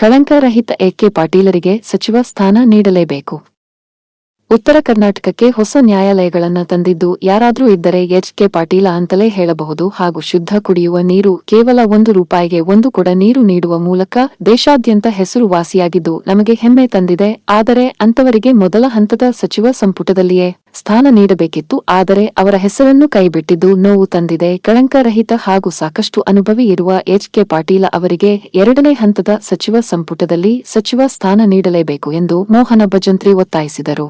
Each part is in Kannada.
ಕಳಂಕರಹಿತ ಎ.ಕೆ. ಪಾಟೀಲರಿಗೆ ಸಚಿವ ಸ್ಥಾನ ನೀಡಲೇಬೇಕು. ಉತ್ತರ ಕರ್ನಾಟಕಕ್ಕೆ ಹೊಸ ನ್ಯಾಯಾಲಯಗಳನ್ನ ತಂದಿದ್ದು ಯಾರಾದ್ರೂ ಇದ್ದರೆ ಎಚ್.ಕೆ. ಪಾಟೀಲ ಅಂತಲೇ ಹೇಳಬಹುದು. ಹಾಗೂ ಶುದ್ಧ ಕುಡಿಯುವ ನೀರು ಕೇವಲ ₹1ಗೆ 1 ಕೊಡ ನೀರು ನೀಡುವ ಮೂಲಕ ದೇಶಾದ್ಯಂತ ಹೆಸರುವಾಸಿಯಾಗಿದ್ದು ನಮಗೆ ಹೆಮ್ಮೆ ತಂದಿದೆ. ಆದರೆ ಅಂತವರಿಗೆ ಮೊದಲ ಹಂತದ ಸಚಿವ ಸಂಪುಟದಲ್ಲಿಯೇ ಸ್ಥಾನ ನೀಡಬೇಕಿತ್ತು. ಆದರೆ ಅವರ ಹೆಸರನ್ನು ಕೈಬಿಟ್ಟಿದ್ದು ನೋವು ತಂದಿದೆ. ಕಳಂಕರಹಿತ ಹಾಗೂ ಸಾಕಷ್ಟು ಅನುಭವಿ ಇರುವ ಎಚ್.ಕೆ. ಪಾಟೀಲ ಅವರಿಗೆ 2ನೇ ಹಂತದ ಸಚಿವ ಸಂಪುಟದಲ್ಲಿ ಸಚಿವ ಸ್ಥಾನ ನೀಡಲೇಬೇಕು ಎಂದು ಮೋಹನ ಭಜಂತ್ರಿ ಒತ್ತಾಯಿಸಿದರು.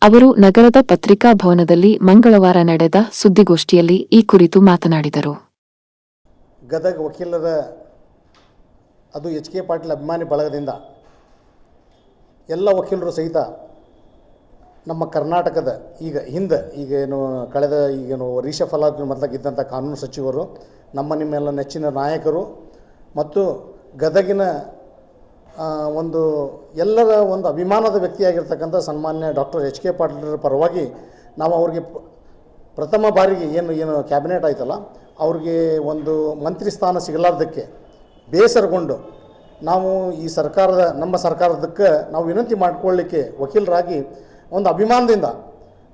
ಅವರು ನಗರದ ಪತ್ರಿಕಾ ಭವನದಲ್ಲಿ ಮಂಗಳವಾರ ನಡೆದ ಸುದ್ದಿಗೋಷ್ಠಿಯಲ್ಲಿ ಈ ಕುರಿತು ಮಾತನಾಡಿದರು. ಗದಗ ವಕೀಲರ ಅದು ಎಚ್.ಕೆ. ಪಾಟೀಲ್ ಅಭಿಮಾನಿ ಬಳಗದಿಂದ ಎಲ್ಲ ವಕೀಲರು ಸಹಿತ ನಮ್ಮ ಕರ್ನಾಟಕದ ಈಗೇನು ಕಳೆದ ರೀಶಫಲ್ ಮೊದಲಾಗಿದ್ದಂಥ ಕಾನೂನು ಸಚಿವರು, ನಿಮ್ಮೆಲ್ಲ ನೆಚ್ಚಿನ ನಾಯಕರು ಮತ್ತು ಗದಗಿನ ಎಲ್ಲರ ಅಭಿಮಾನದ ವ್ಯಕ್ತಿಯಾಗಿರ್ತಕ್ಕಂಥ ಸನ್ಮಾನ್ಯ ಡಾಕ್ಟರ್ ಎಚ್.ಕೆ. ಪಾಟೀಲರ ಪರವಾಗಿ ನಾವು ಅವ್ರಿಗೆ ಪ್ರಥಮ ಬಾರಿಗೆ ಏನು ಕ್ಯಾಬಿನೆಟ್ ಆಯ್ತಲ್ಲ, ಅವ್ರಿಗೆ ಮಂತ್ರಿ ಸ್ಥಾನ ಸಿಗಲಾರ್ದಕ್ಕೆ ಬೇಸರಗೊಂಡು ನಾವು ನಮ್ಮ ಸರ್ಕಾರದಕ್ಕೆ ನಾವು ವಿನಂತಿ ಮಾಡಿಕೊಳ್ಳಲಿಕ್ಕೆ ವಕೀಲರಾಗಿ ಅಭಿಮಾನದಿಂದ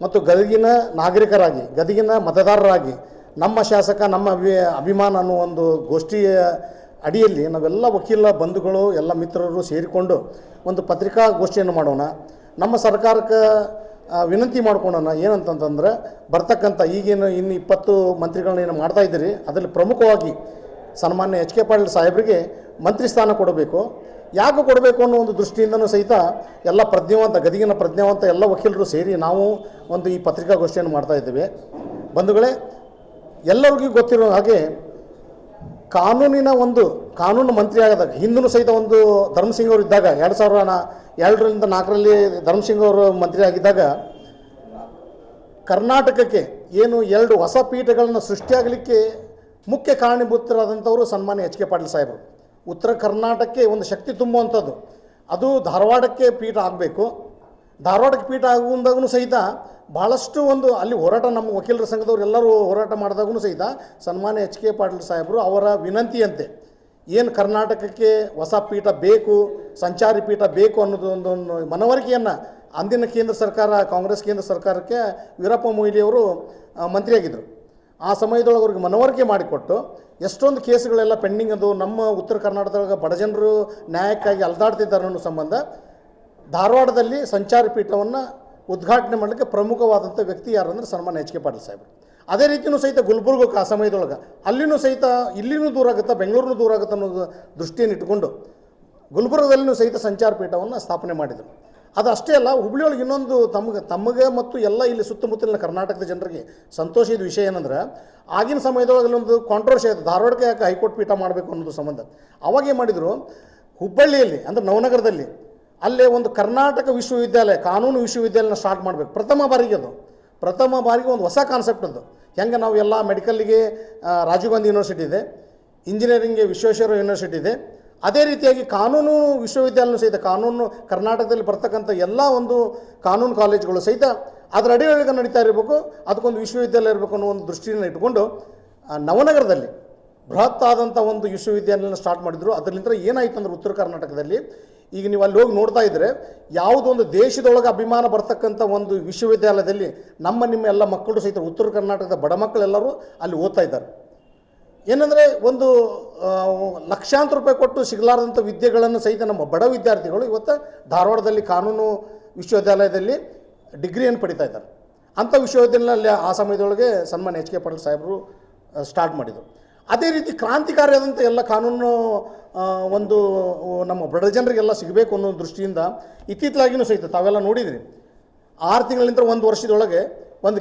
ಮತ್ತು ಗದಗಿನ ನಾಗರಿಕರಾಗಿ, ಗದಗಿನ ಮತದಾರರಾಗಿ ನಮ್ಮ ಶಾಸಕ ನಮ್ಮ ಅಭಿಮಾನ ಅನ್ನೋ ಗೋಷ್ಠಿಯ ಅಡಿಯಲ್ಲಿ ನಾವೆಲ್ಲ ವಕೀಲ ಬಂಧುಗಳು ಎಲ್ಲ ಮಿತ್ರರು ಸೇರಿಕೊಂಡು ಪತ್ರಿಕಾಗೋಷ್ಠಿಯನ್ನು ಮಾಡೋಣ. ನಮ್ಮ ಸರ್ಕಾರಕ್ಕೆ ವಿನಂತಿ ಮಾಡ್ಕೊಳ್ಳೋಣ. ಏನಂತಂದ್ರೆ ಬರ್ತಕ್ಕಂಥ ಇನ್ನು 20 ಮಂತ್ರಿಗಳನ್ನ ಏನು ಮಾಡ್ತಾ ಇದ್ದೀರಿ, ಅದರಲ್ಲಿ ಪ್ರಮುಖವಾಗಿ ಸನ್ಮಾನ್ಯ ಎಚ್.ಕೆ. ಪಾಟೀಲ್ ಸಾಹೇಬರಿಗೆ ಮಂತ್ರಿ ಸ್ಥಾನ ಕೊಡಬೇಕು. ಯಾಕೆ ಕೊಡಬೇಕು ಅನ್ನೋ ದೃಷ್ಟಿಯಿಂದನೂ ಸಹಿತ ಎಲ್ಲ ಗದಗಿನ ಪ್ರಜ್ಞಾವಂತ ಎಲ್ಲ ವಕೀಲರು ಸೇರಿ ನಾವು ಈ ಪತ್ರಿಕಾಗೋಷ್ಠಿಯನ್ನು ಮಾಡ್ತಾ ಇದ್ದೇವೆ. ಬಂಧುಗಳೇ, ಎಲ್ಲರಿಗೂ ಗೊತ್ತಿರೋ ಹಾಗೆ ಕಾನೂನು ಮಂತ್ರಿ ಆದಾಗ ಹಿಂದೂ ಸಹಿತ ಧರ್ಮಸಿಂಗ್ ಅವರು ಇದ್ದಾಗ 2002ರಿಂದ 4ರಲ್ಲಿ ಧರ್ಮಸಿಂಗ್ ಅವರು ಮಂತ್ರಿ ಆಗಿದ್ದಾಗ ಕರ್ನಾಟಕಕ್ಕೆ 2 ಹೊಸ ಪೀಠಗಳನ್ನು ಸೃಷ್ಟಿಯಾಗಲಿಕ್ಕೆ ಮುಖ್ಯ ಕಾರಣೀಭೂತರಾದಂಥವರು ಸನ್ಮಾನ್ಯ ಎಚ್.ಕೆ. ಪಾಟೀಲ್ ಸಾಹೇಬರು. ಉತ್ತರ ಕರ್ನಾಟಕಕ್ಕೆ ಶಕ್ತಿ ತುಂಬುವಂಥದ್ದು, ಅದು ಧಾರವಾಡಕ್ಕೆ ಪೀಠ ಆಗಬೇಕು. ಧಾರವಾಡಕ್ಕೆ ಪೀಠ ಆಗುವಂದಾಗೂ ಸಹಿತ ಭಾಳಷ್ಟು ಅಲ್ಲಿ ಹೋರಾಟ ನಮ್ಮ ವಕೀಲರ ಸಂಘದವ್ರು ಎಲ್ಲರೂ ಹೋರಾಟ ಮಾಡಿದಾಗೂ ಸಹಿತ ಸನ್ಮಾನ್ಯ ಎಚ್.ಕೆ. ಪಾಟೀಲ್ ಸಾಹೇಬರು ಅವರ ವಿನಂತಿಯಂತೆ ಏನು ಕರ್ನಾಟಕಕ್ಕೆ ಹೊಸ ಪೀಠ ಬೇಕು, ಸಂಚಾರಿ ಪೀಠ ಬೇಕು ಅನ್ನೋದು ಮನವರಿಕೆಯನ್ನು ಅಂದಿನ ಕೇಂದ್ರ ಸರ್ಕಾರ, ಕಾಂಗ್ರೆಸ್ ಕೇಂದ್ರ ಸರ್ಕಾರಕ್ಕೆ ವೀರಪ್ಪ ಮೊಯ್ಲಿಯವರು ಮಂತ್ರಿಯಾಗಿದ್ದರು. ಆ ಸಮಯದೊಳಗೆ ಅವ್ರಿಗೆ ಮನವರಿಕೆ ಮಾಡಿಕೊಟ್ಟು ಎಷ್ಟೊಂದು ಕೇಸುಗಳೆಲ್ಲ ಪೆಂಡಿಂಗ್ ಅದು ನಮ್ಮ ಉತ್ತರ ಕರ್ನಾಟಕದೊಳಗೆ ಬಡಜನರು ನ್ಯಾಯಕ್ಕಾಗಿ ಅಲ್ದಾಡ್ತಿದ್ದಾರೆ ಅನ್ನೋ ಸಂಬಂಧ ಧಾರವಾಡದಲ್ಲಿ ಸಂಚಾರಿ ಪೀಠವನ್ನು ಉದ್ಘಾಟನೆ ಮಾಡಲಿಕ್ಕೆ ಪ್ರಮುಖವಾದಂಥ ವ್ಯಕ್ತಿ ಯಾರಂದ್ರೆ ಸನ್ಮಾನ್ಯ ಎಚ್.ಕೆ. ಪಾಟೀಲ್ ಸಾಹೇಬರು. ಅದೇ ರೀತಿಯೂ ಸಹಿತ ಗುಲ್ಬರ್ಗಕ್ಕೆ ಆ ಸಮಯದೊಳಗೆ ಅಲ್ಲಿನೂ ಸಹಿತ ಇಲ್ಲಿನೂ ದೂರ ಆಗುತ್ತೆ, ಬೆಂಗಳೂರಿನೂ ದೂರ ಆಗುತ್ತೆ ಅನ್ನೋದು ದೃಷ್ಟಿಯನ್ನು ಇಟ್ಟುಕೊಂಡು ಗುಲ್ಬರ್ಗದಲ್ಲಿನೂ ಸಹಿತ ಸಂಚಾರ ಪೀಠವನ್ನು ಸ್ಥಾಪನೆ ಮಾಡಿದರು. ಅದು ಅಷ್ಟೇ ಅಲ್ಲ, ಹುಬ್ಳಿಯೊಳಗೆ ಇನ್ನೊಂದು ತಮಗೆ ಮತ್ತು ಎಲ್ಲ ಇಲ್ಲಿ ಸುತ್ತಮುತ್ತಲಿನ ಕರ್ನಾಟಕದ ಜನರಿಗೆ ಸಂತೋಷದ ವಿಷಯ ಏನಂದ್ರೆ ಆಗಿನ ಸಮಯದೊಳಗೆ ಅಲ್ಲೊಂದು ಕಾಂಟ್ರವರ್ಸಿ ಆಯಿತು, ಧಾರವಾಡಕ್ಕೆ ಯಾಕೆ ಹೈಕೋರ್ಟ್ ಪೀಠ ಮಾಡಬೇಕು ಅನ್ನೋದು ಸಂಬಂಧ. ಅವಾಗ ಏನು ಮಾಡಿದರು, ಹುಬ್ಬಳ್ಳಿಯಲ್ಲಿ ಅಂದರೆ ನವನಗರದಲ್ಲಿ ಅಲ್ಲೇ ಕರ್ನಾಟಕ ವಿಶ್ವವಿದ್ಯಾಲಯ, ಕಾನೂನು ವಿಶ್ವವಿದ್ಯಾಲಯನ ಸ್ಟಾರ್ಟ್ ಮಾಡಬೇಕು. ಪ್ರಥಮ ಬಾರಿಗೆ ಹೊಸ ಕಾನ್ಸೆಪ್ಟ್ ಅದು. ಹೆಂಗೆ ನಾವು ಎಲ್ಲ ಮೆಡಿಕಲ್ಗೆ ರಾಜೀವ್ ಗಾಂಧಿ ಯೂನಿವರ್ಸಿಟಿ ಇದೆ, ಇಂಜಿನಿಯರಿಂಗ್ಗೆ ವಿಶ್ವೇಶ್ವರಯ್ಯ ಯೂನಿವರ್ಸಿಟಿ ಇದೆ, ಅದೇ ರೀತಿಯಾಗಿ ಕಾನೂನು ವಿಶ್ವವಿದ್ಯಾಲಯ ಸಹಿತ ಕಾನೂನು ಕರ್ನಾಟಕದಲ್ಲಿ ಬರ್ತಕ್ಕಂಥ ಎಲ್ಲ ಕಾನೂನು ಕಾಲೇಜುಗಳು ಸಹಿತ ಅದರ ಅಡಿಯೊಳಗೆ ನಡೀತಾ ಇರಬೇಕು, ಅದಕ್ಕೊಂದು ವಿಶ್ವವಿದ್ಯಾಲಯ ಇರಬೇಕು ಅನ್ನೋ ದೃಷ್ಟಿಯನ್ನು ಇಟ್ಕೊಂಡು ನವನಗರದಲ್ಲಿ ಬೃಹತ್ ಆದಂಥ ವಿಶ್ವವಿದ್ಯಾಲಯನ ಸ್ಟಾರ್ಟ್ ಮಾಡಿದರು. ಅದರಿಂದ ಏನಾಯಿತು ಅಂದರೆ ಉತ್ತರ ಕರ್ನಾಟಕದಲ್ಲಿ ಈಗ ನೀವು ಅಲ್ಲಿ ಹೋಗಿ ನೋಡ್ತಾ ಇದ್ದರೆ ಯಾವುದೊಂದು ದೇಶದೊಳಗೆ ಅಭಿಮಾನ ಬರ್ತಕ್ಕಂಥ ವಿಶ್ವವಿದ್ಯಾಲಯದಲ್ಲಿ ನಿಮ್ಮ ಎಲ್ಲ ಮಕ್ಕಳು ಸಹಿತ ಉತ್ತರ ಕರ್ನಾಟಕದ ಬಡ ಮಕ್ಕಳೆಲ್ಲರೂ ಅಲ್ಲಿ ಓದ್ತಾ ಇದ್ದಾರೆ. ಏನಂದರೆ ಲಕ್ಷಾಂತರ ರೂಪಾಯಿ ಕೊಟ್ಟು ಸಿಗಲಾರ್ದಂಥ ವಿದ್ಯೆಗಳನ್ನು ಸಹಿತ ನಮ್ಮ ಬಡ ವಿದ್ಯಾರ್ಥಿಗಳು ಇವತ್ತು ಧಾರವಾಡದಲ್ಲಿ ಕಾನೂನು ವಿಶ್ವವಿದ್ಯಾಲಯದಲ್ಲಿ ಡಿಗ್ರಿಯನ್ನು ಪಡಿತಾ ಇದ್ದಾರೆ. ಅಂಥ ವಿಶ್ವವಿದ್ಯಾಲಯದಲ್ಲಿ ಆ ಸಮಯದೊಳಗೆ ಸನ್ಮಾನ್ಯ ಎಚ್.ಕೆ. ಪಾಟೀಲ್ ಸಾಹೇಬರು ಸ್ಟಾರ್ಟ್ ಮಾಡಿದರು. ಅದೇ ರೀತಿ ಕ್ರಾಂತಿಕಾರಿಯಾದಂಥ ಎಲ್ಲ ಕಾನೂನು ನಮ್ಮ ಬಡ ಜನರಿಗೆಲ್ಲ ಸಿಗಬೇಕು ಅನ್ನೋ ದೃಷ್ಟಿಯಿಂದ ಇತ್ತೀಚಲಾಗಿಯೂ ಸಹಿತ ತಾವೆಲ್ಲ ನೋಡಿದ್ರಿ, 6 ತಿಂಗಳಿಂದ 1 ವರ್ಷದೊಳಗೆ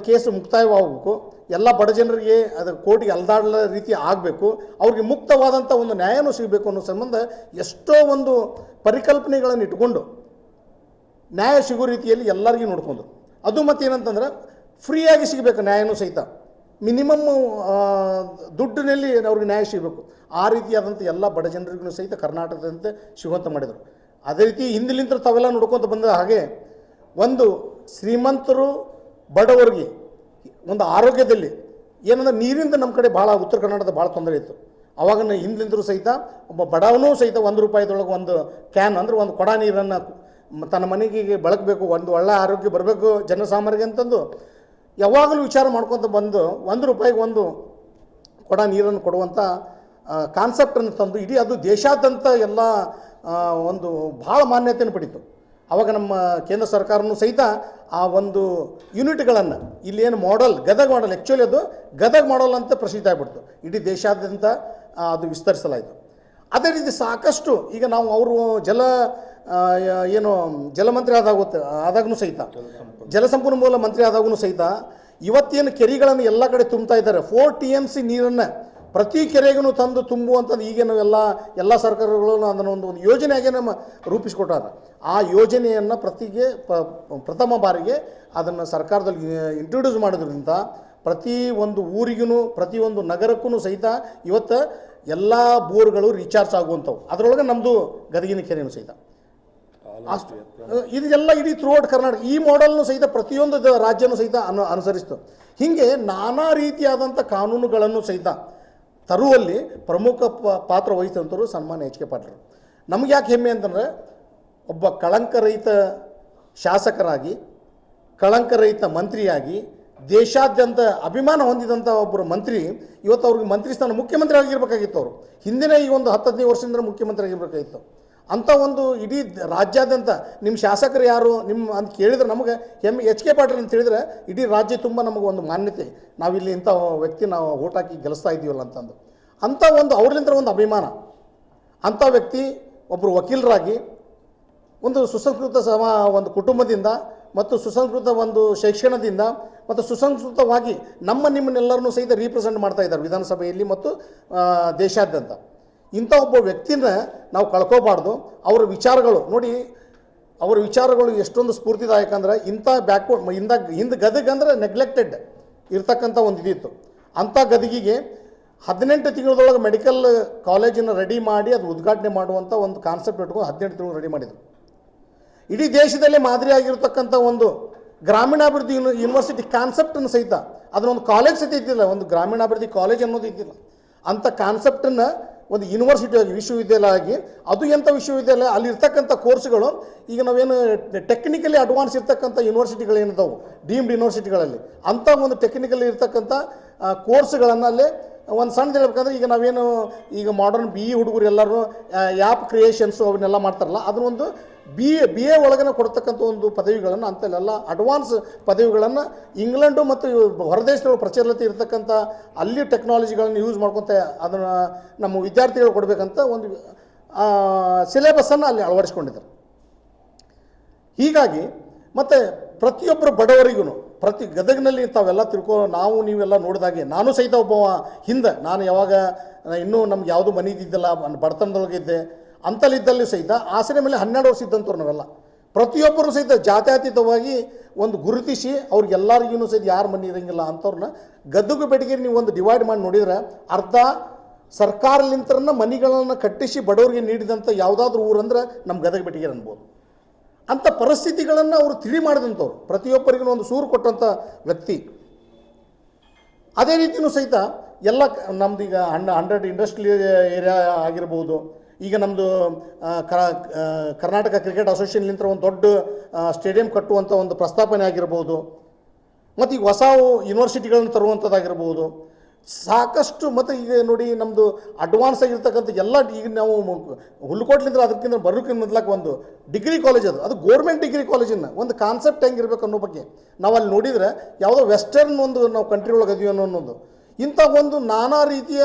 ಕೇಸು ಮುಕ್ತಾಯವಾಗಬೇಕು, ಎಲ್ಲ ಬಡ ಜನರಿಗೆ ಅದು ಕೋರ್ಟಿಗೆ ಅಲ್ದಾಡಲ ರೀತಿ ಆಗಬೇಕು, ಅವ್ರಿಗೆ ಮುಕ್ತವಾದಂಥ ನ್ಯಾಯನೂ ಸಿಗಬೇಕು ಅನ್ನೋ ಸಂಬಂಧ ಎಷ್ಟೋ ಪರಿಕಲ್ಪನೆಗಳನ್ನು ಇಟ್ಕೊಂಡು ನ್ಯಾಯ ಸಿಗೋ ರೀತಿಯಲ್ಲಿ ಎಲ್ಲರಿಗೂ ನೋಡ್ಕೊಂಡು ಅದು ಮತ್ತೇನಂತಂದ್ರೆ ಫ್ರೀಯಾಗಿ ಸಿಗಬೇಕು ನ್ಯಾಯನೂ ಸಹಿತ, ಮಿನಿಮಮ್ ದುಡ್ಡಿನಲ್ಲಿ ಅವ್ರಿಗೆ ನ್ಯಾಯ ಸಿಗಬೇಕು. ಆ ರೀತಿಯಾದಂಥ ಎಲ್ಲ ಬಡ ಜನರಿಗೂ ಸಹಿತ ಕರ್ನಾಟಕದಂತೆ ಸಿಗುವಂತ ಮಾಡಿದರು. ಅದೇ ರೀತಿ ಹಿಂದಿಲಿಂದ ತಾವೆಲ್ಲ ನೋಡ್ಕೊತ ಬಂದ ಹಾಗೆ ಶ್ರೀಮಂತರು ಬಡವರಿಗೆ ಆರೋಗ್ಯದಲ್ಲಿ ಏನಂದ್ರೆ ನೀರಿಂದ ನಮ್ಮ ಕಡೆ ಭಾಳ ಉತ್ತರ ಕರ್ನಾಟಕದ ಭಾಳ ತೊಂದರೆ ಇತ್ತು. ಅವಾಗ ಹಿಂದಿಂದರೂ ಸಹಿತ ಒಬ್ಬ ಬಡವನೂ ಸಹಿತ ₹1 ಒಂದು ಕ್ಯಾನ್ ಅಂದರೆ ಒಂದು ಕೊಡ ನೀರನ್ನು ತನ್ನ ಮನೆಗೆ ಬಳಕಬೇಕು, ಒಂದು ಒಳ್ಳೆ ಆರೋಗ್ಯ ಬರಬೇಕು ಜನಸಾಮಾನ್ಯರಿಗೆ ಅಂತಂದು ಯಾವಾಗಲೂ ವಿಚಾರ ಮಾಡ್ಕೊತ ಬಂದು ₹1 ಒಂದು ಕೊಡ ನೀರನ್ನು ಕೊಡುವಂಥ ಕಾನ್ಸೆಪ್ಟನ್ನು ತಂದು ಇಡೀ ಅದು ದೇಶಾದ್ಯಂತ ಎಲ್ಲ ಒಂದು ಭಾಳ ಮಾನ್ಯತೆಯನ್ನು ಪಡೀತು. ಆವಾಗ ನಮ್ಮ ಕೇಂದ್ರ ಸರ್ಕಾರನೂ ಸಹಿತ ಆ ಒಂದು ಯೂನಿಟ್ಗಳನ್ನು ಇಲ್ಲೇನು ಮಾಡೆಲ್ ಗದಗ ಮಾಡೆಲ್, ಆ್ಯಕ್ಚುಲಿ ಅದು ಗದಗ ಮಾಡೆಲ್ ಅಂತ ಪ್ರಸಿದ್ಧ ಆಗಿಬಿಡ್ತು, ಇಡೀ ದೇಶಾದ್ಯಂತ ಅದು ವಿಸ್ತರಿಸಲಾಯಿತು. ಅದೇ ರೀತಿ ಸಾಕಷ್ಟು ಈಗ ನಾವು ಅವರು ಜಲಮಂತ್ರಿ ಆದಾಗೂ ಸಹಿತ ಜಲಸಂಪನ್ಮೂಲ ಮಂತ್ರಿ ಆದಾಗೂ ಸಹಿತ ಇವತ್ತೇನು ಕೆರೆಗಳನ್ನು ಎಲ್ಲ ಕಡೆ ತುಂಬ್ತಾ ಇದ್ದಾರೆ. 4 TMC ನೀರನ್ನು ಪ್ರತಿ ಕೆರೆಗೂ ತಂದು ತುಂಬುವಂಥದ್ದು ಈಗೇನು ಎಲ್ಲ ಸರ್ಕಾರಗಳು ಅದನ್ನು ಒಂದು ಯೋಜನೆಯಾಗೆ ನಮ್ಮ ರೂಪಿಸಿಕೊಟ್ಟಾರ. ಆ ಯೋಜನೆಯನ್ನು ಪ್ರಥಮ ಬಾರಿಗೆ ಅದನ್ನು ಸರ್ಕಾರದಲ್ಲಿ ಇಂಟ್ರೊಡ್ಯೂಸ್ ಮಾಡೋದ್ರಿಂದ ಪ್ರತಿ ಒಂದು ಊರಿಗೂ ಪ್ರತಿಯೊಂದು ನಗರಕ್ಕೂ ಸಹಿತ ಇವತ್ತು ಎಲ್ಲ ಬೋರ್ಗಳು ರೀಚಾರ್ಜ್ ಆಗುವಂಥವು. ಅದರೊಳಗೆ ನಮ್ಮದು ಗದಗಿನ ಕೆರೆಯೂ ಸಹಿತ ಇದೆಲ್ಲ ಇಡೀ ಥ್ರೂಔಟ್ ಕರ್ನಾಟಕ ಈ ಮಾಡೆಲ್ನು ಸಹಿತ ಪ್ರತಿಯೊಂದು ರಾಜ್ಯನೂ ಸಹಿತ ಅನುಸರಿಸ್ತು. ಹೀಗೆ ನಾನಾ ರೀತಿಯಾದಂಥ ಕಾನೂನುಗಳನ್ನು ಸಹಿತ ತರುವಲ್ಲಿ ಪ್ರಮುಖ ಪಾತ್ರ ವಹಿಸಿದಂಥವ್ರು ಸನ್ಮಾನ್ಯ ಎಚ್ ಕೆ ಪಾಟೀಲ್. ನಮ್ಗೆ ಯಾಕೆ ಹೆಮ್ಮೆ ಅಂತಂದರೆ ಒಬ್ಬ ಕಳಂಕರಹಿತ ಶಾಸಕರಾಗಿ, ಕಳಂಕರಹಿತ ಮಂತ್ರಿಯಾಗಿ, ದೇಶಾದ್ಯಂತ ಅಭಿಮಾನ ಹೊಂದಿದಂಥ ಒಬ್ಬರು ಮಂತ್ರಿ ಇವತ್ತು ಅವ್ರಿಗೆ ಮಂತ್ರಿ ಸ್ಥಾನ ಮುಖ್ಯಮಂತ್ರಿ ಆಗಿರ್ಬೇಕಾಗಿತ್ತು. ಅವರು ಹಿಂದಿನ ಈ ಒಂದು 10-15 ವರ್ಷದಿಂದ ಮುಖ್ಯಮಂತ್ರಿ ಆಗಿರ್ಬೇಕಾಗಿತ್ತು. ಅಂಥ ಒಂದು ಇಡೀ ರಾಜ್ಯಾದ್ಯಂತ ನಿಮ್ಮ ಶಾಸಕರು ಯಾರು ಅಂತ ಕೇಳಿದ್ರೆ ನಮಗೆ ಹೆಮ್ಮೆ ಎಚ್ ಕೆ ಪಾಟೀಲ್ ಅಂತ ಹೇಳಿದರೆ ಇಡೀ ರಾಜ್ಯ ತುಂಬ ನಮಗೆ ಒಂದು ಮಾನ್ಯತೆ, ನಾವಿಲ್ಲಿ ಇಂಥ ವ್ಯಕ್ತಿ ನಾವು ಓಟ್ ಹಾಕಿ ಗೆಲ್ಲಿಸ್ತಾ ಇದ್ದೀವಲ್ಲ ಅಂತಂದು ಅಂಥ ಒಂದು ಅವ್ರಲಿಂದ ಒಂದು ಅಭಿಮಾನ. ಅಂಥ ವ್ಯಕ್ತಿ ಒಬ್ಬರು ವಕೀಲರಾಗಿ ಒಂದು ಸುಸಂಸ್ಕೃತ ಒಂದು ಕುಟುಂಬದಿಂದ ಮತ್ತು ಸುಸಂಸ್ಕೃತ ಒಂದು ಶಿಕ್ಷಣದಿಂದ ಮತ್ತು ಸುಸಂಸ್ಕೃತವಾಗಿ ನಿಮ್ಮನ್ನೆಲ್ಲರನ್ನೂ ಸಹಿತ ರೀಪ್ರೆಸೆಂಟ್ ಮಾಡ್ತಾ ಇದ್ದಾರೆ ವಿಧಾನಸಭೆಯಲ್ಲಿ ಮತ್ತು ದೇಶಾದ್ಯಂತ. ಇಂಥ ಒಬ್ಬ ವ್ಯಕ್ತಿನ ನಾವು ಕಳ್ಕೋಬಾರ್ದು. ಅವರ ವಿಚಾರಗಳು ನೋಡಿ, ಅವರ ವಿಚಾರಗಳು ಎಷ್ಟೊಂದು ಸ್ಫೂರ್ತಿದಾಯಕ ಅಂದರೆ ಇಂಥ ಹಿಂದೆ ಗದಗ ಅಂದರೆ ನೆಗ್ಲೆಕ್ಟೆಡ್ ಇರ್ತಕ್ಕಂಥ ಒಂದು ಇದಿತ್ತು. ಅಂಥ ಗದಗಿಗೆ 18 ತಿಂಗಳದೊಳಗೆ ಮೆಡಿಕಲ್ ಕಾಲೇಜನ್ನು ರೆಡಿ ಮಾಡಿ ಅದು ಉದ್ಘಾಟನೆ ಮಾಡುವಂಥ ಒಂದು ಕಾನ್ಸೆಪ್ಟ್ ಇಟ್ಕೊಂಡು 18 ತಿಂಗಳು ರೆಡಿ ಮಾಡಿದರು. ಇಡೀ ದೇಶದಲ್ಲೇ ಮಾದರಿಯಾಗಿರ್ತಕ್ಕಂಥ ಒಂದು ಗ್ರಾಮೀಣಾಭಿವೃದ್ಧಿ ಯೂನಿವರ್ಸಿಟಿ ಕಾನ್ಸೆಪ್ಟನ್ನು ಸಹಿತ ಅದನ್ನೊಂದು ಕಾಲೇಜ್ ಸಹಿತ ಇದ್ದಿಲ್ಲ, ಒಂದು ಗ್ರಾಮೀಣಾಭಿವೃದ್ಧಿ ಕಾಲೇಜ್ ಅನ್ನೋದು ಇದ್ದಿಲ್ಲ. ಅಂಥ ಕಾನ್ಸೆಪ್ಟನ್ನು ಒಂದು ಯೂನಿವರ್ಸಿಟಿಯಾಗಿ ವಿಶ್ವವಿದ್ಯಾಲಯ ಆಗಿ ಅದು ಎಂಥ ವಿಶ್ವವಿದ್ಯಾಲಯ ಅಲ್ಲಿರ್ತಕ್ಕಂಥ ಕೋರ್ಸ್ಗಳು ಈಗ ನಾವೇನು ಟೆಕ್ನಿಕಲಿ ಅಡ್ವಾನ್ಸ್ ಇರ್ತಕ್ಕಂಥ ಯೂನಿವರ್ಸಿಟಿಗಳೇನಿದಾವೆ ಡೀಮ್ಡ್ ಯೂನಿವರ್ಸಿಟಿಗಳಲ್ಲಿ ಅಂಥ ಒಂದು ಟೆಕ್ನಿಕಲಿ ಇರ್ತಕ್ಕಂಥ ಕೋರ್ಸ್ಗಳನ್ನು ಅಲ್ಲೇ ಒಂದು ಸಣ್ಣದು ಹೇಳ್ಬೇಕಂದ್ರೆ ಈಗ ನಾವೇನು ಈಗ ಮಾಡರ್ನ್ BE ಹುಡುಗರು ಎಲ್ಲರೂ ಆ್ಯಪ್ ಕ್ರಿಯೇಷನ್ಸು ಅವನ್ನೆಲ್ಲ ಮಾಡ್ತಾರಲ್ಲ ಅದನ್ನೊಂದು BA ಒಳಗನೆ ಕೊಡ್ತಕ್ಕಂಥ ಒಂದು ಪದವಿಗಳನ್ನು ಅಂತೆಲ್ಲ ಅಡ್ವಾನ್ಸ್ ಪದವಿಗಳನ್ನು ಇಂಗ್ಲೆಂಡು ಮತ್ತು ಹೊರದೇಶದೊಳಗೆ ಪ್ರಚಲಿತ ಇರತಕ್ಕಂಥ ಅಲ್ಲಿ ಟೆಕ್ನಾಲಜಿಗಳನ್ನು ಯೂಸ್ ಮಾಡ್ಕೊತ ಅದನ್ನು ನಮ್ಮ ವಿದ್ಯಾರ್ಥಿಗಳು ಕೊಡಬೇಕಂತ ಒಂದು ಸಿಲೆಬಸ್ಸನ್ನು ಅಲ್ಲಿ ಅಳವಡಿಸ್ಕೊಂಡಿದ್ದಾರೆ. ಹೀಗಾಗಿ ಮತ್ತು ಪ್ರತಿಯೊಬ್ಬರು ಬಡವರಿಗೂ ಗದಗಿನಲ್ಲಿ ತಾವೆಲ್ಲ ನಾವು ನೀವೆಲ್ಲ ನೋಡಿದಾಗೆ ನಾನು ಸಹಿತ ಒಬ್ಬ ಹಿಂದೆ ನಾನು ಯಾವಾಗ ಇನ್ನೂ ನಮ್ಗೆ ಯಾವುದೂ ಮನೆ ಇದ್ದಿದ್ದಿಲ್ಲ, ಬಡತನದೊಳಗಿದ್ದೆ ಅಂತಲ್ಲಿದ್ದಲ್ಲಿ ಸಹಿತ ಆಸರೆ ಮೇಲೆ 12 ವರ್ಷ ಇದ್ದಂಥವ್ರು ನಾವೆಲ್ಲ ಪ್ರತಿಯೊಬ್ಬರು ಸಹಿತ ಜಾತ್ಯತೀತವಾಗಿ ಒಂದು ಗುರುತಿಸಿ ಅವ್ರಿಗೆಲ್ಲರಿಗೂ ಸಹಿತ ಯಾರು ಮನೆ ಇರೋಂಗಿಲ್ಲ ಅಂಥವ್ರನ್ನ ಗದಗ ಬೆಡಗೇರಿ ನೀವು ಒಂದು ಡಿವೈಡ್ ಮಾಡಿ ನೋಡಿದರೆ ಅರ್ಧ ಸರ್ಕಾರಲಿಂತ್ರನ್ನ ಮನೆಗಳನ್ನು ಕಟ್ಟಿಸಿ ಬಡವರಿಗೆ ನೀಡಿದಂಥ ಯಾವುದಾದ್ರೂ ಊರಂದ್ರೆ ನಮ್ಮ ಗದಗ ಬೆಡಗೇರಿ ಅನ್ಬೋದು. ಅಂಥ ಪರಿಸ್ಥಿತಿಗಳನ್ನು ಅವರು ತಿಳಿ ಮಾಡಿದಂಥವ್ರು, ಪ್ರತಿಯೊಬ್ಬರಿಗೂ ಒಂದು ಸೂರು ಕೊಟ್ಟಂಥ ವ್ಯಕ್ತಿ. ಅದೇ ರೀತಿಯೂ ಸಹಿತ ಎಲ್ಲ ನಮ್ದು ಈಗ 100 ಇಂಡಸ್ಟ್ರಿಯಲ್ ಏರಿಯಾ ಆಗಿರ್ಬೋದು, ಈಗ ನಮ್ಮದು ಕರ್ನಾಟಕ ಕ್ರಿಕೆಟ್ ಅಸೋಸಿಯೇಷನ್ಲಿಂದ ಒಂದು ದೊಡ್ಡ ಸ್ಟೇಡಿಯಂ ಕಟ್ಟುವಂಥ ಒಂದು ಪ್ರಸ್ತಾಪನೆ ಆಗಿರ್ಬೋದು, ಮತ್ತು ಈಗ ಹೊಸ ಯೂನಿವರ್ಸಿಟಿಗಳನ್ನು ತರುವಂಥದ್ದಾಗಿರ್ಬೋದು, ಸಾಕಷ್ಟು. ಮತ್ತು ಈಗ ನೋಡಿ ನಮ್ಮದು ಅಡ್ವಾನ್ಸ್ ಆಗಿರ್ತಕ್ಕಂಥ ಎಲ್ಲ ಈಗ ನಾವು ಹುಲ್ಕೋಟ್ಲಿಂದ ಅದಕ್ಕಿಂತ ಬರೋಕ್ಕಿಂತ ಮೊದಲಾಗ ಒಂದು ಡಿಗ್ರಿ ಕಾಲೇಜ್ ಅದು ಗೋರ್ಮೆಂಟ್ ಡಿಗ್ರಿ ಕಾಲೇಜನ್ನು ಒಂದು ಕಾನ್ಸೆಪ್ಟ್ ಹೆಂಗಿರ್ಬೇಕು ಅನ್ನೋ ಬಗ್ಗೆ ನಾವು ಅಲ್ಲಿ ನೋಡಿದರೆ ಯಾವುದೋ ವೆಸ್ಟರ್ನ್ ಒಂದು ನಾವು ಕಂಟ್ರಿ ಒಳಗೆ ಅದೀವಿ ಅನ್ನೋದು ಇಂಥ ಒಂದು ನಾನಾ ರೀತಿಯ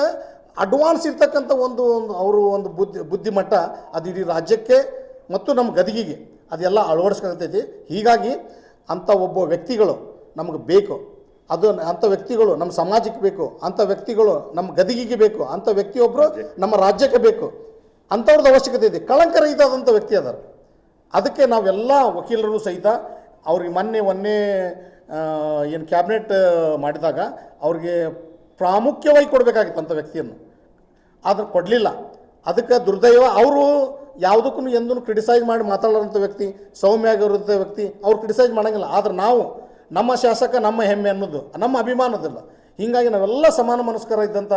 ಅಡ್ವಾನ್ಸ್ ಇರ್ತಕ್ಕಂಥ ಒಂದು ಅವರು ಒಂದು ಬುದ್ಧಿಮಟ್ಟ ಅದು ಇಡೀ ರಾಜ್ಯಕ್ಕೆ ಮತ್ತು ನಮ್ಮ ಗದಗಿಗೆ ಅದೆಲ್ಲ ಅಳವಡಿಸ್ಕೊಳ್ತೈತಿ. ಹೀಗಾಗಿ ಅಂಥ ಒಬ್ಬ ವ್ಯಕ್ತಿಗಳು ನಮಗೆ ಬೇಕು, ಅದು ಅಂಥ ವ್ಯಕ್ತಿಗಳು ನಮ್ಮ ಸಮಾಜಕ್ಕೆ ಬೇಕು, ಅಂಥ ವ್ಯಕ್ತಿಗಳು ನಮ್ಮ ಗದಗಿಗೆ ಬೇಕು, ಅಂಥ ವ್ಯಕ್ತಿಯೊಬ್ಬರು ನಮ್ಮ ರಾಜ್ಯಕ್ಕೆ ಬೇಕು. ಅಂಥವ್ರದ್ದು ಅವಶ್ಯಕತೆ ಇದೆ. ಕಳಂಕರಹಿತಾದಂಥ ವ್ಯಕ್ತಿ ಅದಾರ. ಅದಕ್ಕೆ ನಾವೆಲ್ಲ ವಕೀಲರು ಸಹಿತ ಅವ್ರಿಗೆ ಮೊನ್ನೆ ಏನು ಕ್ಯಾಬಿನೆಟ್ ಮಾಡಿದಾಗ ಅವ್ರಿಗೆ ಪ್ರಾಮುಖ್ಯವಾಗಿ ಕೊಡಬೇಕಾಗಿತ್ತು ಅಂಥ ವ್ಯಕ್ತಿಯನ್ನು, ಆದರೆ ಕೊಡಲಿಲ್ಲ. ಅದಕ್ಕೆ ದುರ್ದೈವ. ಅವರು ಯಾವುದಕ್ಕೂ ಎಂದೂ ಕ್ರಿಟಿಸೈಸ್ ಮಾಡಿ ಮಾತಾಡೋಂಥ ವ್ಯಕ್ತಿ, ಸೌಮ್ಯವಾಗಿರುವಂಥ ವ್ಯಕ್ತಿ, ಅವ್ರು ಕ್ರಿಟಿಸೈಸ್ ಮಾಡೋಂಗಿಲ್ಲ. ಆದರೆ ನಾವು ನಮ್ಮ ಶಾಸಕ ನಮ್ಮ ಹೆಮ್ಮೆ ಅನ್ನೋದು ನಮ್ಮ ಅಭಿಮಾನದಿಲ್ಲ. ಹೀಗಾಗಿ ನಾವೆಲ್ಲ ಸಮಾನ ಮನಸ್ಕರ ಇದ್ದಂಥ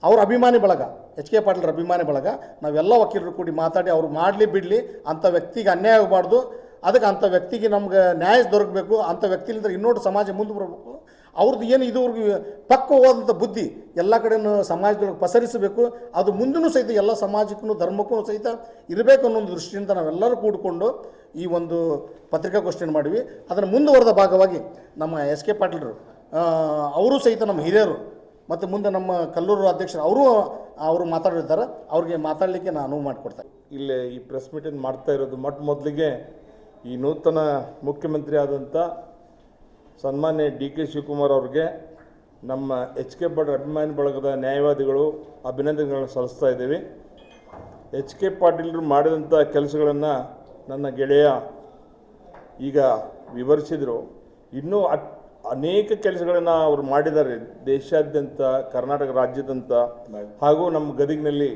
ಅವ್ರ ಅಭಿಮಾನಿ ಬಳಗ, ಎಚ್ ಕೆ ಪಾಟೀಲ್ರ ಅಭಿಮಾನಿ ಬಳಗ, ನಾವೆಲ್ಲ ವಕೀಲರು ಕೂಡಿ ಮಾತಾಡಿ ಅವ್ರು ಮಾಡಲಿ ಬಿಡಲಿ, ಅಂಥ ವ್ಯಕ್ತಿಗೆ ಅನ್ಯಾಯ ಆಗಬಾರ್ದು, ಅದಕ್ಕೆ ಅಂಥ ವ್ಯಕ್ತಿಗೆ ನಮ್ಗೆ ನ್ಯಾಯ ದೊರಕಬೇಕು, ಅಂಥ ವ್ಯಕ್ತಿಲಿಂದ ಇನ್ನೊಂದು ಸಮಾಜ ಮುಂದೆ ಬರಬೇಕು. ಅವ್ರದ್ದು ಏನು ಇದುವರೆಗೂ ಪಕ್ವವಾದಂಥ ಬುದ್ಧಿ ಎಲ್ಲ ಕಡೆಯೂ ಸಮಾಜದೊಳಗೆ ಪಸರಿಸಬೇಕು, ಅದು ಮುಂದೂ ಸಹಿತ ಎಲ್ಲ ಸಮಾಜಕ್ಕೂ ಧರ್ಮಕ್ಕೂ ಸಹಿತ ಇರಬೇಕು ಅನ್ನೋ ಒಂದು ದೃಷ್ಟಿಯಿಂದ ನಾವೆಲ್ಲರೂ ಕೂಡಿಕೊಂಡು ಈ ಒಂದು ಪತ್ರಿಕಾಗೋಷ್ಠಿಯನ್ನು ಮಾಡಿವಿ. ಅದನ್ನು ಮುಂದುವರೆದ ಭಾಗವಾಗಿ ನಮ್ಮ ಎಸ್ ಕೆ ಪಾಟೀಲ್ರು ಅವರು ಸಹಿತ ನಮ್ಮ ಹಿರಿಯರು ಮತ್ತು ಮುಂದೆ ನಮ್ಮ ಕಲ್ಲೂರು ಅಧ್ಯಕ್ಷರು ಅವರು ಮಾತಾಡಿರ್ತಾರೆ, ಅವ್ರಿಗೆ ಮಾತಾಡಲಿಕ್ಕೆ ನಾನು ಅನುವು ಮಾಡಿಕೊಡ್ತೇನೆ. ಇಲ್ಲೇ ಈ ಪ್ರೆಸ್ ಮೀಟನ್ನು ಮಾಡ್ತಾ ಇರೋದು ಮೊದಲಿಗೆ ಈ ನೂತನ ಮುಖ್ಯಮಂತ್ರಿ ಆದಂಥ ಸನ್ಮಾನ್ಯ ಡಿ ಕೆ ಶಿವಕುಮಾರ್ ಅವ್ರಿಗೆ ನಮ್ಮ ಎಚ್ ಕೆ ಪಾಟೀಲ್ ಅಭಿಮಾನಿ ಬಳಗದ ನ್ಯಾಯವಾದಿಗಳು ಅಭಿನಂದನೆಗಳನ್ನು ಸಲ್ಲಿಸ್ತಾ ಇದ್ದೀವಿ. ಎಚ್ ಕೆ ಪಾಟೀಲರು ಮಾಡಿದಂಥ ಕೆಲಸಗಳನ್ನು ನನ್ನ ಗೆಳೆಯ ಈಗ ವಿವರಿಸಿದರು. ಇನ್ನೂ ಅನೇಕ ಕೆಲಸಗಳನ್ನು ಅವರು ಮಾಡಿದ್ದಾರೆ ದೇಶಾದ್ಯಂತ, ಕರ್ನಾಟಕ ರಾಜ್ಯದಂತ ಹಾಗೂ ನಮ್ಮ ಗದಗಿನಲ್ಲಿ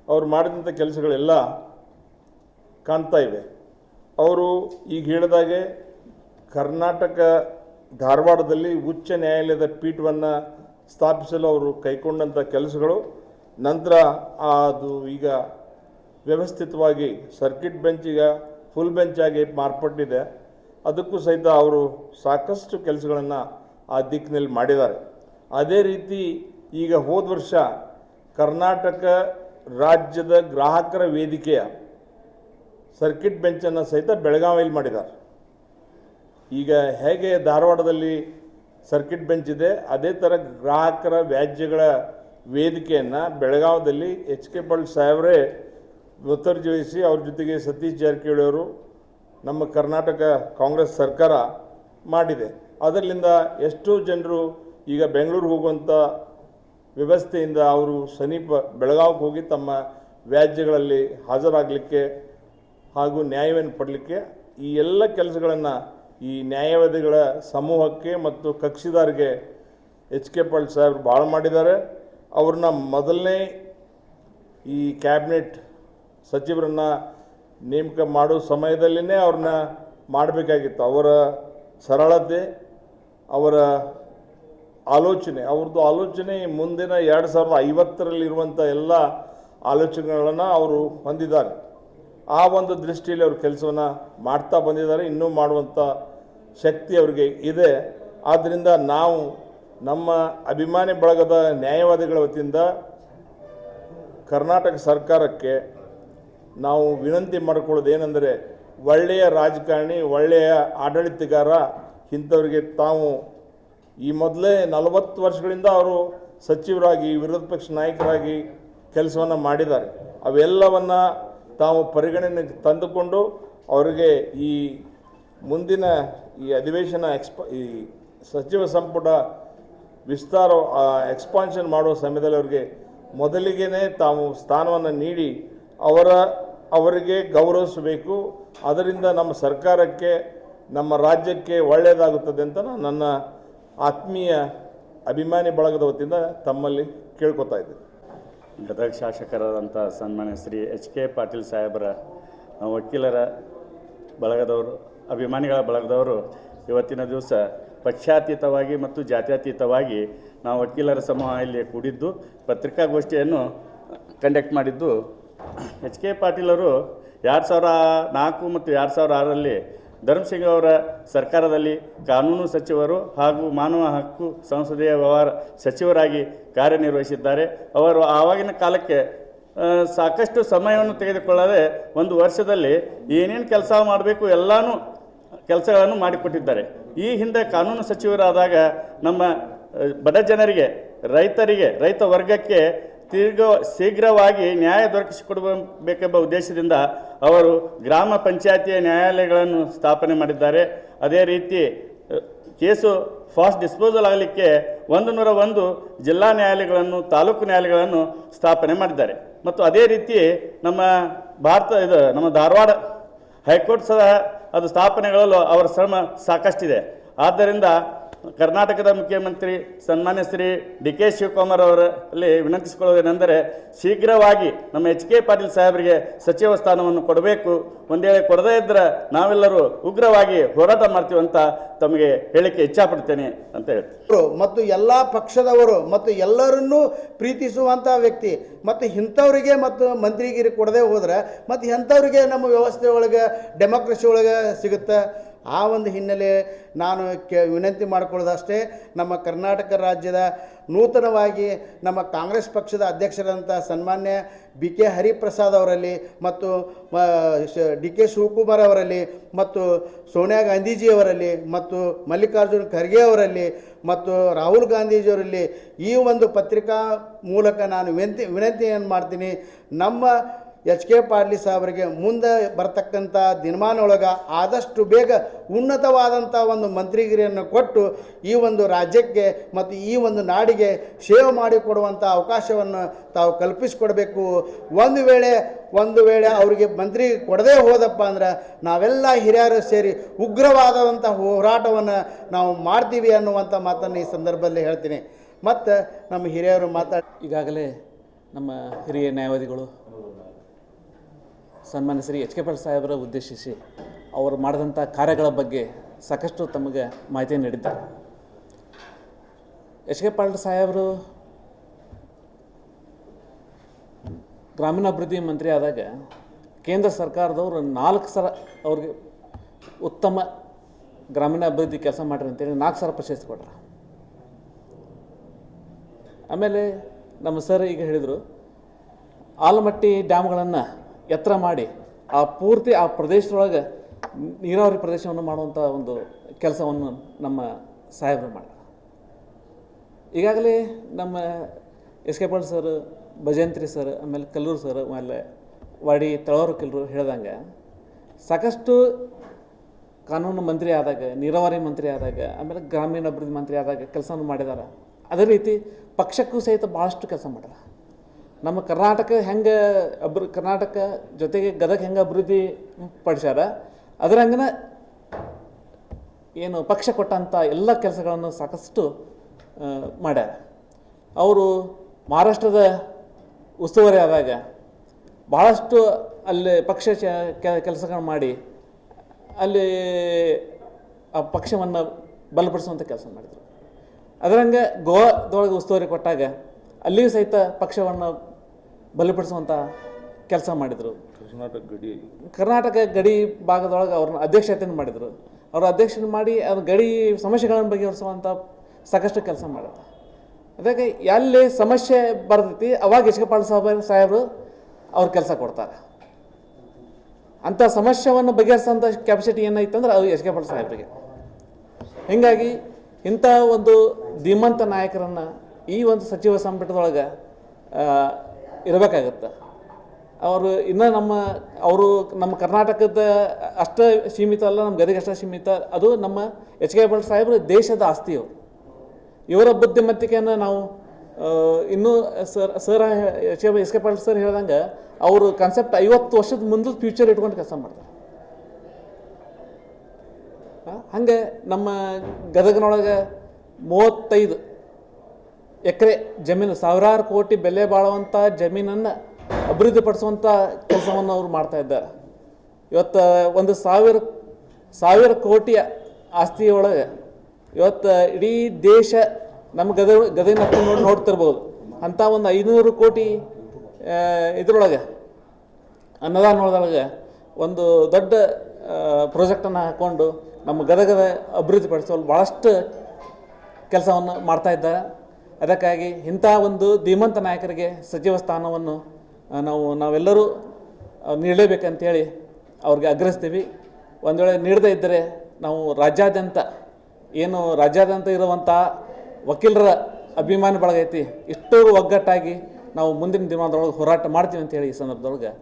ಅವರು ಮಾಡಿದಂಥ ಕೆಲಸಗಳೆಲ್ಲ ಕಾಣ್ತಾ ಇವೆ. ಅವರು ಈಗ ಹೇಳಿದಾಗೆ ಕರ್ನಾಟಕ ಧಾರವಾಡದಲ್ಲಿ ಉಚ್ಚ ನ್ಯಾಯಾಲಯದ ಪೀಠವನ್ನು ಸ್ಥಾಪಿಸಲು ಅವರು ಕೈಗೊಂಡಂಥ ಕೆಲಸಗಳು, ನಂತರ ಅದು ಈಗ ವ್ಯವಸ್ಥಿತವಾಗಿ ಸರ್ಕಿಟ್ ಬೆಂಚ್ ಈಗ ಫುಲ್ ಬೆಂಚ್ ಆಗಿ ಮಾರ್ಪಟ್ಟಿದೆ. ಅದಕ್ಕೂ ಸಹಿತ ಅವರು ಸಾಕಷ್ಟು ಕೆಲಸಗಳನ್ನು ಆ ದಿಕ್ಕಿನಲ್ಲಿ ಮಾಡಿದ್ದಾರೆ. ಅದೇ ರೀತಿ ಈಗ ಹೋದ ವರ್ಷ ಕರ್ನಾಟಕ ರಾಜ್ಯದ ಗ್ರಾಹಕರ ವೇದಿಕೆಯ ಸರ್ಕಿಟ್ ಬೆಂಚನ್ನು ಸಹಿತ ಬೆಳಗಾವಿಯಲ್ಲಿ ಮಾಡಿದ್ದಾರೆ. ಈಗ ಹೇಗೆ ಧಾರವಾಡದಲ್ಲಿ ಸರ್ಕಿಟ್ ಬೆಂಚ್ ಇದೆ, ಅದೇ ಥರ ಗ್ರಾಹಕರ ವ್ಯಾಜ್ಯಗಳ ವೇದಿಕೆಯನ್ನು ಬೆಳಗಾವದಲ್ಲಿ ಎಚ್ ಕೆ ಪಾಟೀಲ್ ಸಾಹೇಬರೇ ಮುತುವರ್ಜಿವಹಿಸಿ ಅವ್ರ ಜೊತೆಗೆ ಸತೀಶ್ ಜಾರಕಿಹೊಳಿ ಅವರು ನಮ್ಮ ಕರ್ನಾಟಕ ಕಾಂಗ್ರೆಸ್ ಸರ್ಕಾರ ಮಾಡಿದೆ. ಅದರಿಂದ ಎಷ್ಟೋ ಜನರು ಈಗ ಬೆಂಗಳೂರು ಹೋಗುವಂಥ ವ್ಯವಸ್ಥೆಯಿಂದ ಅವರು ಸಮೀಪ ಬೆಳಗಾವಿಗೆ ಹೋಗಿ ತಮ್ಮ ವ್ಯಾಜ್ಯಗಳಲ್ಲಿ ಹಾಜರಾಗಲಿಕ್ಕೆ ಹಾಗೂ ನ್ಯಾಯವನ್ನು ಪಡಲಿಕ್ಕೆ ಈ ಎಲ್ಲ ಕೆಲಸಗಳನ್ನು ಈ ನ್ಯಾಯವಾದಿಗಳ ಸಮೂಹಕ್ಕೆ ಮತ್ತು ಕಕ್ಷಿದಾರಿಗೆ ಎಚ್ ಕೆ ಪಾಟೀಲ್ ಸಾಹೇಬರು ಭಾಳ ಮಾಡಿದ್ದಾರೆ. ಅವ್ರನ್ನ ಮೊದಲನೇ ಈ ಕ್ಯಾಬಿನೆಟ್ ಸಚಿವರನ್ನು ನೇಮಕ ಮಾಡೋ ಸಮಯದಲ್ಲಿನೇ ಅವ್ರನ್ನ ಮಾಡಬೇಕಾಗಿತ್ತು. ಅವರ ಸರಳತೆ, ಅವರ ಅವ್ರದ್ದು ಆಲೋಚನೆ ಮುಂದಿನ 2050ರಲ್ಲಿರುವಂಥ ಎಲ್ಲ ಆಲೋಚನೆಗಳನ್ನು ಅವರು ಹೊಂದಿದ್ದಾರೆ. ಆ ಒಂದು ದೃಷ್ಟಿಯಲ್ಲಿ ಅವರು ಕೆಲಸವನ್ನು ಮಾಡ್ತಾ ಬಂದಿದ್ದಾರೆ, ಇನ್ನೂ ಮಾಡುವಂಥ ಶಕ್ತಿ ಅವರಿಗೆ ಇದೆ. ಆದ್ದರಿಂದ ನಾವು ನಮ್ಮ ಅಭಿಮಾನಿ ಬಳಗದ ನ್ಯಾಯವಾದಿಗಳ ವತಿಯಿಂದ ಕರ್ನಾಟಕ ಸರ್ಕಾರಕ್ಕೆ ನಾವು ವಿನಂತಿ ಮಾಡಿಕೊಳ್ಳೋದು ಏನೆಂದರೆ, ಒಳ್ಳೆಯ ರಾಜಕಾರಣಿ, ಒಳ್ಳೆಯ ಆಡಳಿತಗಾರ ಇಂಥವ್ರಿಗೆ ತಾವು ಈ ಮೊದಲೇ 40 ವರ್ಷಗಳಿಂದ ಅವರು ಸಚಿವರಾಗಿ ವಿರೋಧ ಪಕ್ಷ ನಾಯಕರಾಗಿ ಕೆಲಸವನ್ನು ಮಾಡಿದ್ದಾರೆ. ಅವೆಲ್ಲವನ್ನು ತಾವು ಪರಿಗಣನೆಗೆ ತಂದುಕೊಂಡು ಅವರಿಗೆ ಈ ಮುಂದಿನ ಈ ಅಧಿವೇಶನ ಈ ಸಚಿವ ಸಂಪುಟ ವಿಸ್ತಾರ ಎಕ್ಸ್ಪಾನ್ಷನ್ ಮಾಡುವ ಸಮಯದಲ್ಲಿ ಅವರಿಗೆ ಮೊದಲಿಗೆ ತಾವು ಸ್ಥಾನವನ್ನು ನೀಡಿ ಅವರಿಗೆ ಗೌರವಿಸಬೇಕು. ಅದರಿಂದ ನಮ್ಮ ಸರ್ಕಾರಕ್ಕೆ, ನಮ್ಮ ರಾಜ್ಯಕ್ಕೆ ಒಳ್ಳೆಯದಾಗುತ್ತದೆ ಅಂತ ನನ್ನ ಆತ್ಮೀಯ ಅಭಿಮಾನಿ ಬಳಗದ ವತಿಯಿಂದ ತಮ್ಮಲ್ಲಿ ಕೇಳ್ಕೊತಾ ಇದ್ದೀನಿ. ಗದಗ ಶಾಸಕರಾದಂಥ ಸನ್ಮಾನ್ಯ ಶ್ರೀ ಎಚ್ ಕೆ ಪಾಟೀಲ್ ಸಾಹೇಬರ ವಕೀಲರ ಬಳಗದವರು, ಅಭಿಮಾನಿಗಳ ಬಳಗದವರು ಇವತ್ತಿನ ದಿವಸ ಪಕ್ಷಾತೀತವಾಗಿ ಮತ್ತು ಜಾತ್ಯತೀತವಾಗಿ ನಾವು ವಕೀಲರ ಸಮೂಹ ಇಲ್ಲಿ ಕೂಡಿದ್ದು ಪತ್ರಿಕಾಗೋಷ್ಠಿಯನ್ನು ಕಂಡಕ್ಟ್ ಮಾಡಿದ್ದು. ಎಚ್ ಕೆ ಪಾಟೀಲರು 2004 ಮತ್ತು 2006ರಲ್ಲಿ ಧರ್ಮಸಿಂಗ್ ಅವರ ಸರ್ಕಾರದಲ್ಲಿ ಕಾನೂನು ಸಚಿವರು ಹಾಗೂ ಮಾನವ ಹಕ್ಕು ಸಂಸದೀಯ ವ್ಯವಹಾರ ಸಚಿವರಾಗಿ ಕಾರ್ಯನಿರ್ವಹಿಸಿದ್ದಾರೆ. ಅವರು ಆವಾಗಿನ ಕಾಲಕ್ಕೆ ಸಾಕಷ್ಟು ಸಮಯವನ್ನು ತೆಗೆದುಕೊಳ್ಳದೆ ಒಂದು ವರ್ಷದಲ್ಲಿ ಏನೇನು ಕೆಲಸ ಮಾಡಬೇಕು ಎಲ್ಲನೂ ಕೆಲಸಗಳನ್ನು ಮಾಡಿಕೊಟ್ಟಿದ್ದಾರೆ. ಈ ಹಿಂದೆ ಕಾನೂನು ಸಚಿವರಾದಾಗ ನಮ್ಮ ಬಡ ಜನರಿಗೆ, ರೈತ ವರ್ಗಕ್ಕೆ ಶೀಘ್ರವಾಗಿ ನ್ಯಾಯ ದೊರಕಿಸಿಕೊಡಬೇಕೆಂಬ ಉದ್ದೇಶದಿಂದ ಅವರು ಗ್ರಾಮ ಪಂಚಾಯತಿಯ ನ್ಯಾಯಾಲಯಗಳನ್ನು ಸ್ಥಾಪನೆ ಮಾಡಿದ್ದಾರೆ. ಅದೇ ರೀತಿ ಕೇಸು ಫಾಸ್ಟ್ ಡಿಸ್ಪೋಸಲ್ ಆಗಲಿಕ್ಕೆ 101 ಜಿಲ್ಲಾ ನ್ಯಾಯಾಲಯಗಳನ್ನು, ತಾಲೂಕು ನ್ಯಾಯಾಲಯಗಳನ್ನು ಸ್ಥಾಪನೆ ಮಾಡಿದ್ದಾರೆ. ಮತ್ತು ಅದೇ ರೀತಿ ನಮ್ಮ ನಮ್ಮ ಧಾರವಾಡ ಹೈಕೋರ್ಟ್ ಸಹ ಅದು ಸ್ಥಾಪನೆಗಳಲ್ಲೂ ಅವರ ಶ್ರಮ ಸಾಕಷ್ಟಿದೆ. ಆದ್ದರಿಂದ ಕರ್ನಾಟಕದ ಮುಖ್ಯಮಂತ್ರಿ ಸನ್ಮಾನ್ಯ ಶ್ರೀ ಡಿ ಕೆ ಶಿವಕುಮಾರ್ ಅವರಲ್ಲಿ ವಿನಂತಿಸಿಕೊಳ್ಳುವುದೇನೆಂದರೆ ಶೀಘ್ರವಾಗಿ ನಮ್ಮ ಎಚ್ ಕೆ ಪಾಟೀಲ್ ಸಾಹೇಬರಿಗೆ ಸಚಿವ ಸ್ಥಾನವನ್ನು ಕೊಡಬೇಕು. ಒಂದು ವೇಳೆ ಕೊಡದೇ ಇದ್ದರೆ ನಾವೆಲ್ಲರೂ ಉಗ್ರವಾಗಿ ಹೋರಾಟ ಮಾಡ್ತೀವಿ ಅಂತ ತಮಗೆ ಹೇಳಿಕೆ ಇಚ್ಛಾಪಡ್ತೇನೆ ಅಂತ ಹೇಳ್ತೀನಿ. ಮತ್ತು ಎಲ್ಲ ಪಕ್ಷದವರು ಮತ್ತು ಎಲ್ಲರನ್ನೂ ಪ್ರೀತಿಸುವಂಥ ವ್ಯಕ್ತಿ ಮತ್ತು ಇಂಥವರಿಗೆ ಮತ್ತು ಮಂತ್ರಿಗಿರಿ ಕೊಡದೆ ಹೋದ್ರೆ ಮತ್ತು ಎಂಥವ್ರಿಗೆ ನಮ್ಮ ವ್ಯವಸ್ಥೆ ಒಳಗೆ ಡೆಮೋಕ್ರಸಿ ಒಳಗೆ ಸಿಗುತ್ತೆ. ಆ ಒಂದು ಹಿನ್ನೆಲೆ ನಾನು ವಿನಂತಿ ಮಾಡಿಕೊಳ್ಳೋದಷ್ಟೇ, ನಮ್ಮ ಕರ್ನಾಟಕ ರಾಜ್ಯದ ನೂತನವಾಗಿ ನಮ್ಮ ಕಾಂಗ್ರೆಸ್ ಪಕ್ಷದ ಅಧ್ಯಕ್ಷರಾದಂಥ ಸನ್ಮಾನ್ಯ ಬಿ ಕೆ ಹರಿಪ್ರಸಾದ್ ಅವರಲ್ಲಿ ಮತ್ತು ಡಿ ಕೆ ಶಿವಕುಮಾರ್ ಅವರಲ್ಲಿ ಮತ್ತು ಸೋನಿಯಾ ಗಾಂಧೀಜಿಯವರಲ್ಲಿ ಮತ್ತು ಮಲ್ಲಿಕಾರ್ಜುನ್ ಖರ್ಗೆ ಅವರಲ್ಲಿ ಮತ್ತು ರಾಹುಲ್ ಗಾಂಧೀಜಿಯವರಲ್ಲಿ ಈ ಒಂದು ಪತ್ರಿಕಾ ಮೂಲಕ ನಾನು ವಿನಂತಿಯನ್ನು ಮಾಡ್ತೀನಿ. ನಮ್ಮ ಎಚ್ ಕೆ ಪಾಟೀಲ್ ಸಾಹೇಬರಿಗೆ ಮುಂದೆ ಬರ್ತಕ್ಕಂಥ ದಿನಮಾನೊಳಗೆ ಆದಷ್ಟು ಬೇಗ ಉನ್ನತವಾದಂಥ ಒಂದು ಮಂತ್ರಿಗಿರಿಯನ್ನು ಕೊಟ್ಟು ಈ ಒಂದು ರಾಜ್ಯಕ್ಕೆ ಮತ್ತು ಈ ಒಂದು ನಾಡಿಗೆ ಸೇವೆ ಮಾಡಿಕೊಡುವಂಥ ಅವಕಾಶವನ್ನು ತಾವು ಕಲ್ಪಿಸಿಕೊಡಬೇಕು. ಒಂದು ವೇಳೆ ಅವರಿಗೆ ಮಂತ್ರಿ ಕೊಡದೇ ಹೋದಪ್ಪ ಅಂದ್ರೆ ನಾವೆಲ್ಲ ಹಿರಿಯರು ಸೇರಿ ಉಗ್ರವಾದಂಥ ಹೋರಾಟವನ್ನು ನಾವು ಮಾಡ್ತೀವಿ ಅನ್ನುವಂಥ ಮಾತನ್ನು ಈ ಸಂದರ್ಭದಲ್ಲಿ ಹೇಳ್ತೀನಿ. ಮತ್ತು ನಮ್ಮ ಹಿರಿಯರು ಈಗಾಗಲೇ ನಮ್ಮ ಹಿರಿಯ ನ್ಯಾಯವಾದಿಗಳು ಸನ್ಮಾನ್ಯ ಶ್ರೀ ಎಚ್ ಕೆ ಪಾಟೀಲ್ ಸಾಹೇಬರ ಉದ್ದೇಶಿಸಿ ಅವರು ಮಾಡಿದಂಥ ಕಾರ್ಯಗಳ ಬಗ್ಗೆ ಸಾಕಷ್ಟು ತಮಗೆ ಮಾಹಿತಿಯನ್ನು ನೀಡಿದ್ದಾರೆ. ಎಚ್ ಕೆ ಪಾಟೀಲ್ ಸಾಹೇಬರು ಗ್ರಾಮೀಣಾಭಿವೃದ್ಧಿ ಮಂತ್ರಿ ಆದಾಗ ಕೇಂದ್ರ ಸರ್ಕಾರದವರು 4 ಸಲ ಅವ್ರಿಗೆ ಉತ್ತಮ ಗ್ರಾಮೀಣಾಭಿವೃದ್ಧಿ ಕೆಲಸ ಮಾಡ್ರಿ ಅಂತೇಳಿ 4 ಸಲ ಪ್ರಶಸ್ತಿ ಕೊಟ್ರ. ಆಮೇಲೆ ನಮ್ಮ ಸರ್ ಈಗ ಹೇಳಿದರು, ಆಲಮಟ್ಟಿ ಡ್ಯಾಮ್ಗಳನ್ನು ಎತ್ತರ ಮಾಡಿ ಪೂರ್ತಿ ಆ ಪ್ರದೇಶದೊಳಗೆ ನೀರಾವರಿ ಪ್ರದೇಶವನ್ನು ಮಾಡುವಂಥ ಒಂದು ಕೆಲಸವನ್ನು ನಮ್ಮ ಸಾಹೇಬರು ಮಾಡ್ತಾರೆ. ಈಗಾಗಲೇ ನಮ್ಮ S K Patil sir, Bhajantri sir, ಆಮೇಲೆ ಕಲ್ಲೂರು ಸರ್, ಆಮೇಲೆ ವಾಡಿ ತಳವಾರು ಕೆಲವರು ಹೇಳ್ದಂಗೆ ಸಾಕಷ್ಟು ಕಾನೂನು ಮಂತ್ರಿ ಆದಾಗ, ನೀರಾವರಿ ಮಂತ್ರಿ ಆದಾಗ, ಆಮೇಲೆ ಗ್ರಾಮೀಣಾಭಿವೃದ್ಧಿ ಮಂತ್ರಿ ಆದಾಗ ಕೆಲಸವನ್ನು ಮಾಡಿದ್ದಾರೆ. ಅದೇ ರೀತಿ ಪಕ್ಷಕ್ಕೂ ಸಹಿತ ಭಾಳಷ್ಟು ಕೆಲಸ ಮಾಡ್ಯಾರ. ನಮ್ಮ ಕರ್ನಾಟಕ ಹೆಂಗೆ ಕರ್ನಾಟಕ ಜೊತೆಗೆ ಗದಗ ಹೆಂಗೆ ಅಭಿವೃದ್ಧಿ ಪಡಿಸ್ಯಾರ, ಅದರಂಗನ ಏನು ಪಕ್ಷ ಕೊಟ್ಟಂಥ ಎಲ್ಲ ಕೆಲಸಗಳನ್ನು ಸಾಕಷ್ಟು ಮಾಡ್ಯಾರ. ಅವರು ಮಹಾರಾಷ್ಟ್ರದ ಉಸ್ತುವಾರಿ ಆದಾಗ ಭಾಳಷ್ಟು ಅಲ್ಲಿ ಪಕ್ಷ ಕೆಲಸಗಳನ್ನು ಮಾಡಿ ಅಲ್ಲಿ ಆ ಪಕ್ಷವನ್ನು ಬಲಪಡಿಸುವಂಥ ಕೆಲಸ ಮಾಡಿದರು. ಅದರಂಗೆ ಗೋವಾದೊಳಗೆ ಉಸ್ತುವಾರಿ ಕೊಟ್ಟಾಗ ಅಲ್ಲಿಯೂ ಸಹಿತ ಪಕ್ಷವನ್ನು ಬಲಪಡಿಸುವಂಥ ಕೆಲಸ ಮಾಡಿದರು. ಕರ್ನಾಟಕ ಗಡಿ ಭಾಗದೊಳಗೆ ಅವ್ರನ್ನ ಅಧ್ಯಕ್ಷತೆಯನ್ನು ಮಾಡಿದರು. ಅವರು ಅಧ್ಯಕ್ಷತೆ ಮಾಡಿ ಅದು ಗಡಿ ಸಮಸ್ಯೆಗಳನ್ನು ಬಗೆಹರಿಸುವಂಥ ಸಾಕಷ್ಟು ಕೆಲಸ ಮಾಡಿದ್ರು. ಅದಕ್ಕೆ ಎಲ್ಲಿ ಸಮಸ್ಯೆ ಬರ್ತೈತಿ ಅವಾಗ ಎಚ್ ಕೆ ಪಾಟೀಲ್ ಸಾಹೇಬರು ಅವ್ರ ಕೆಲಸ ಕೊಡ್ತಾರೆ. ಅಂಥ ಸಮಸ್ಯೆಯನ್ನು ಬಗೆಹರಿಸೋಂಥ ಕೆಪಾಸಿಟಿ ಏನೈತಂದ್ರೆ ಅದು ಎಚ್ ಕೆ ಪಾಟೀಲ್ ಸಾಹೇಬರಿಗೆ. ಹೀಗಾಗಿ ಇಂಥ ಒಂದು ಧೀಮಂತ ನಾಯಕರನ್ನು ಈ ಒಂದು ಸಚಿವ ಸಂಪುಟದೊಳಗೆ ಇರಬೇಕಾಗತ್ತೆ. ಅವರು ಇನ್ನೂ ಅವರು ನಮ್ಮ ಕರ್ನಾಟಕದ ಅಷ್ಟೇ ಸೀಮಿತ ಅಲ್ಲ, ನಮ್ಮ ಗದಗ ಅಷ್ಟೇ ಸೀಮಿತ, ಅದು ನಮ್ಮ ಎಚ್ ಕೆ ಪಾಟೀಲ್ ಸಾಹೇಬರು ದೇಶದ ಆಸ್ತಿ. ಅವರು ಇವರ ಬುದ್ಧಿಮತ್ತಿಕೆಯನ್ನು ನಾವು ಇನ್ನೂ sir H K Patil sir ಹೇಳ್ದಂಗೆ ಅವರು ಕಾನ್ಸೆಪ್ಟ್ 50 ವರ್ಷದ ಮುಂದೆ ಫ್ಯೂಚರ್ ಇಟ್ಕೊಂಡು ಕೆಲಸ ಮಾಡ್ತಾರೆ. ಹಂಗೆ ನಮ್ಮ ಗದಗನೊಳಗೆ 35 ಎಕರೆ ಜಮೀನು, ಸಾವಿರಾರು ಕೋಟಿ ಬೆಲೆ ಬಾಳುವಂಥ ಜಮೀನನ್ನು ಅಭಿವೃದ್ಧಿಪಡಿಸುವಂಥ ಕೆಲಸವನ್ನು ಅವರು ಮಾಡ್ತಾ ಇದ್ದಾರೆ. ಇವತ್ತು 1,000 ಕೋಟಿ ಆಸ್ತಿಯೊಳಗೆ ಇವತ್ತು ಇಡೀ ದೇಶ ನಮ್ಮ ಗದಗಿನ ನೋಡ್ತಿರ್ಬೋದು. ಅಂಥ ಒಂದು 500 ಕೋಟಿ ಇದರೊಳಗೆ ಅನ್ನದಾನದೊಳಗೆ ಒಂದು ದೊಡ್ಡ ಪ್ರಾಜೆಕ್ಟನ್ನು ಹಾಕ್ಕೊಂಡು ನಮ್ಮ ಗದಗದ ಅಭಿವೃದ್ಧಿಪಡಿಸಲು ಭಾಳಷ್ಟು ಕೆಲಸವನ್ನು ಮಾಡ್ತಾ ಇದ್ದಾರೆ. ಅದಕ್ಕಾಗಿ ಇಂಥ ಒಂದು ಧೀಮಂತ ನಾಯಕರಿಗೆ ಸಚಿವ ಸ್ಥಾನವನ್ನು ನಾವೆಲ್ಲರೂ ನೀಡಲೇಬೇಕಂತೇಳಿ ಅವ್ರಿಗೆ ಆಗ್ರಹಿಸ್ತೀವಿ. ಒಂದು ವೇಳೆ ನೀಡದೇ ಇದ್ದರೆ ನಾವು ರಾಜ್ಯಾದ್ಯಂತ ಇರುವಂಥ ವಕೀಲರ ಅಭಿಮಾನಿ ಬಳಗ ಐತಿ, ಇಷ್ಟೂ ಒಗ್ಗಟ್ಟಾಗಿ ನಾವು ಮುಂದಿನ ದಿನದೊಳಗೆ ಹೋರಾಟ ಮಾಡ್ತೀವಿ ಅಂತೇಳಿ ಈ ಸಂದರ್ಭದೊಳಗೆ